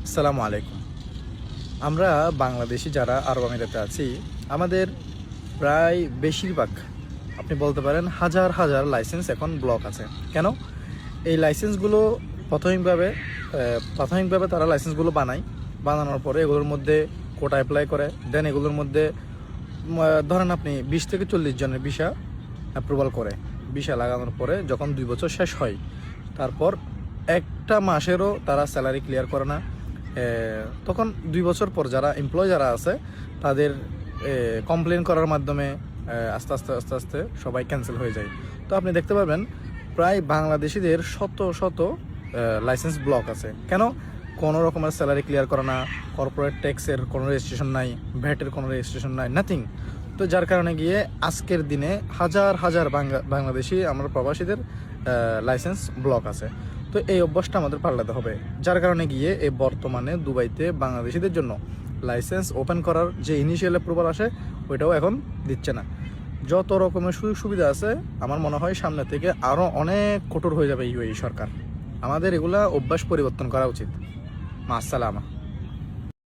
আসসালামু আলাইকুম। আমরা বাংলাদেশি যারা আরব আমিরাতে আছি, আমাদের প্রায় বেশিরভাগ, আপনি বলতে পারেন হাজার হাজার লাইসেন্স এখন ব্লক আছে। কেন? এই লাইসেন্সগুলো প্রাথমিকভাবে প্রাথমিকভাবে তারা লাইসেন্সগুলো বানানোর পরে এগুলোর মধ্যে কোটা অ্যাপ্লাই করে, দেন এগুলোর মধ্যে ধরেন আপনি 20 থেকে 40 জনের ভিসা অ্যাপ্রুভাল করে। ভিসা লাগানোর পরে যখন 2 বছর শেষ হয়, তারপর একটা মাসেরও তারা স্যালারি ক্লিয়ার করে না। তখন 2 বছর পর যারা এমপ্লয় যারা আছে তাদের কমপ্লেন করার মাধ্যমে আস্তে আস্তে আস্তে আস্তে সবাই ক্যান্সেল হয়ে যায়। তো আপনি দেখতে পাবেন প্রায় বাংলাদেশিদের শত শত লাইসেন্স ব্লক আছে। কেন? কোনো রকমের স্যালারি ক্লিয়ার করে না, কর্পোরেট ট্যাক্সের কোনো রেজিস্ট্রেশন নাই, ভ্যাটের কোনো রেজিস্ট্রেশন নাই, নাথিং। তো যার কারণে গিয়ে আজকের দিনে হাজার হাজার বাংলাদেশি আমরা প্রবাসীদের লাইসেন্স ব্লক আছে। তো এই অভ্যাসটা আমাদের পাল্টাতে হবে। যার কারণে গিয়ে এই বর্তমানে দুবাইতে বাংলাদেশিদের জন্য লাইসেন্স ওপেন করার যে ইনিশিয়াল অ্যাপ্রুভাল আসে ওইটাও এখন দিচ্ছে না। যত রকমের সুযোগ সুবিধা আছে, আমার মনে হয় সামনে থেকে আরও অনেক কঠোর হয়ে যাবে ইউএই সরকার। আমাদের এগুলা অভ্যাস পরিবর্তন করা উচিত। মা আসসালামা।